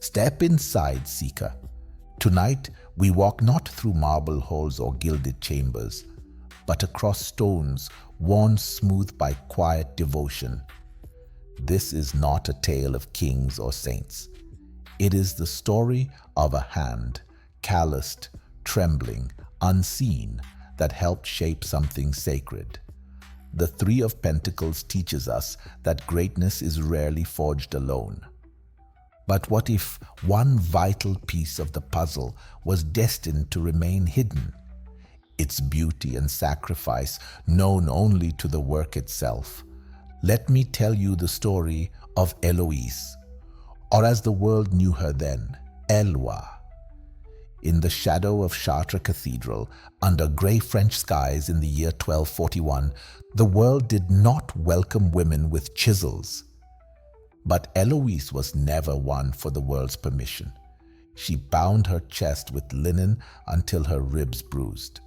Step inside, seeker. Tonight we walk not through marble halls or gilded chambers, but across stones worn smooth by quiet devotion. This is not a tale of kings or saints. It is the story of a hand, calloused, trembling, unseen, that helped shape something sacred. The Three of Pentacles teaches us that greatness is rarely forged alone. But what if one vital piece of the puzzle was destined to remain hidden? Its beauty and sacrifice known only to the work itself. Let me tell you the story of Eloise, or as the world knew her then, Eloi. In the shadow of Chartres Cathedral, under grey French skies in the year 1241, the world did not welcome women with chisels. But Eloise was never one for the world's permission. She bound her chest with linen until her ribs bruised,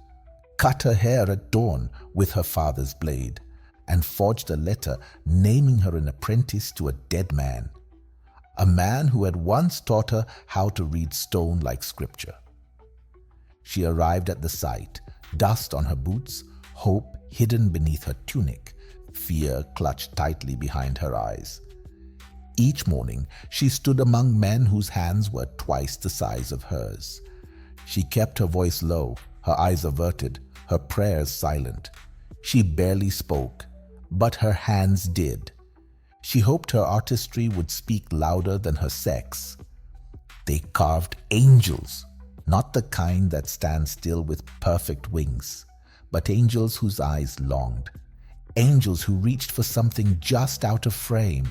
cut her hair at dawn with her father's blade, and forged a letter naming her an apprentice to a dead man, a man who had once taught her how to read stone like scripture. She arrived at the site, dust on her boots, hope hidden beneath her tunic, fear clutched tightly behind her eyes. Each morning, she stood among men whose hands were twice the size of hers. She kept her voice low, her eyes averted, her prayers silent. She barely spoke, but her hands did. She hoped her artistry would speak louder than her sex. They carved angels, not the kind that stand still with perfect wings, but angels whose eyes longed, angels who reached for something just out of frame.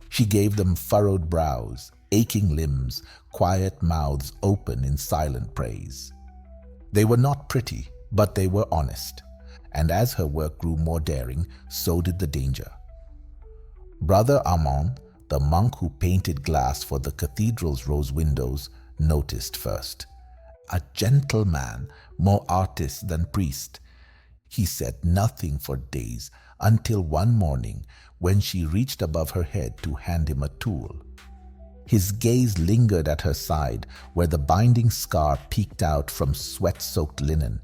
She gave them furrowed brows, aching limbs, quiet mouths open in silent praise. They were not pretty, but they were honest, and as her work grew more daring, so did the danger. Brother Armand, the monk who painted glass for the cathedral's rose windows, noticed first. A gentle man, more artist than priest. He said nothing for days, until one morning when she reached above her head to hand him a tool. His gaze lingered at her side where the binding scar peeked out from sweat-soaked linen.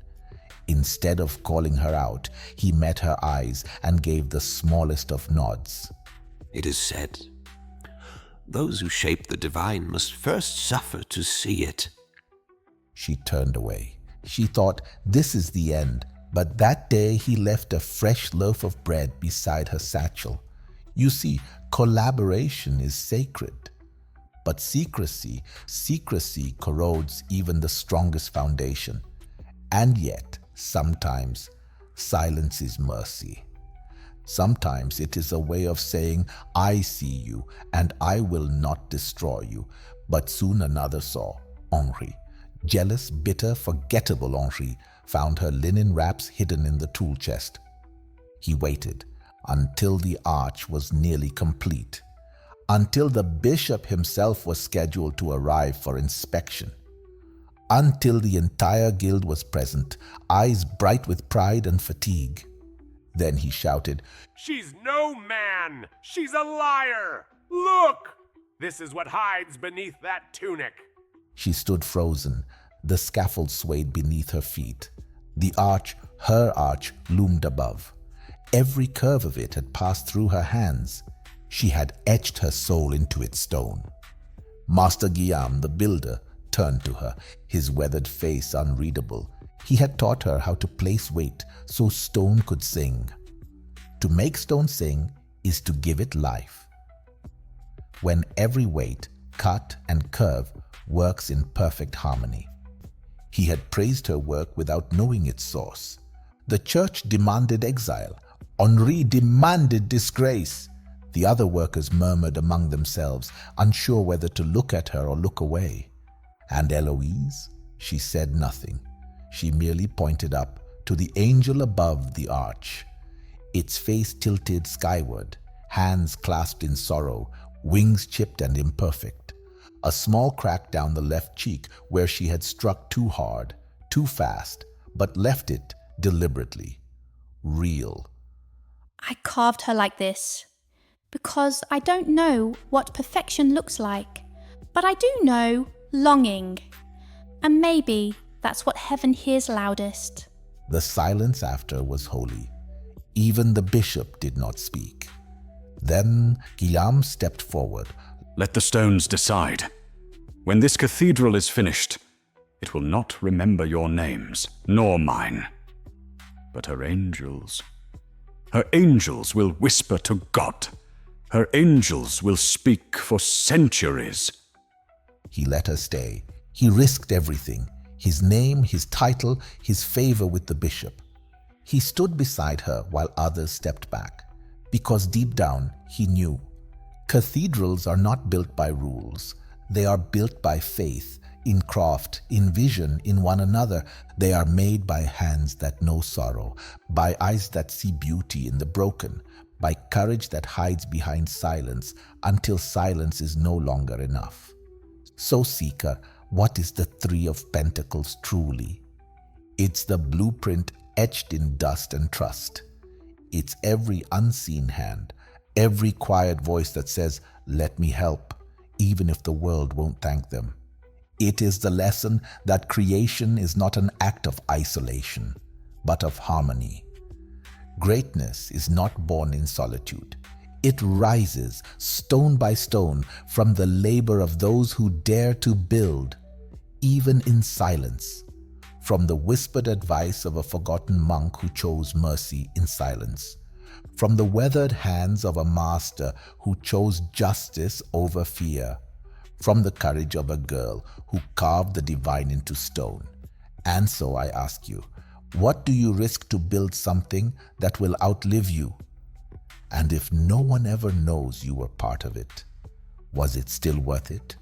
Instead of calling her out, he met her eyes and gave the smallest of nods. It is said, those who shape the divine must first suffer to see it. She turned away. She thought, this is the end. But that day he left a fresh loaf of bread beside her satchel. You see, collaboration is sacred. But secrecy corrodes even the strongest foundation. And yet, sometimes, silence is mercy. Sometimes it is a way of saying, I see you and I will not destroy you. But soon another saw, Henri. Jealous, bitter, forgettable Henri found her linen wraps hidden in the tool chest. He waited until the arch was nearly complete, until the bishop himself was scheduled to arrive for inspection, until the entire guild was present, eyes bright with pride and fatigue. Then he shouted, "She's no man! She's a liar! Look! This is what hides beneath that tunic!" She stood frozen. The scaffold swayed beneath her feet. The arch, her arch, loomed above. Every curve of it had passed through her hands. She had etched her soul into its stone. Master Guillaume, the builder, turned to her, his weathered face unreadable. He had taught her how to place weight so stone could sing. To make stone sing is to give it life. When every weight, cut, and curve works in perfect harmony. He had praised her work without knowing its source. The church demanded exile. Henri demanded disgrace. The other workers murmured among themselves, unsure whether to look at her or look away. And Eloise? She said nothing. She merely pointed up to the angel above the arch, its face tilted skyward, hands clasped in sorrow, wings chipped and imperfect. A small crack down the left cheek where she had struck too hard, too fast, but left it deliberately. Real. I carved her like this because I don't know what perfection looks like, But I do know longing. And maybe that's what heaven hears loudest. The silence after was holy. Even the bishop did not speak. Then Guillaume stepped forward. Let the stones decide. When this cathedral is finished, it will not remember your names, nor mine. But her angels. Her angels will whisper to God. Her angels will speak for centuries. He let her stay. He risked everything. His name, his title, his favor with the bishop. He stood beside her while others stepped back. Because deep down, he knew. Cathedrals are not built by rules. They are built by faith, in craft, in vision, in one another. They are made by hands that know sorrow, by eyes that see beauty in the broken, by courage that hides behind silence until silence is no longer enough. So, seeker, what is the Three of Pentacles truly? It's the blueprint etched in dust and trust. It's every unseen hand, every quiet voice that says, "Let me help," even if the world won't thank them. It is the lesson that creation is not an act of isolation, but of harmony. Greatness is not born in solitude. It rises, stone by stone, from the labor of those who dare to build, even in silence, from the whispered advice of a forgotten monk who chose mercy in silence, from the weathered hands of a master who chose justice over fear, from the courage of a girl who carved the divine into stone. And so I ask you, what do you risk to build something that will outlive you? And if no one ever knows you were part of it, was it still worth it?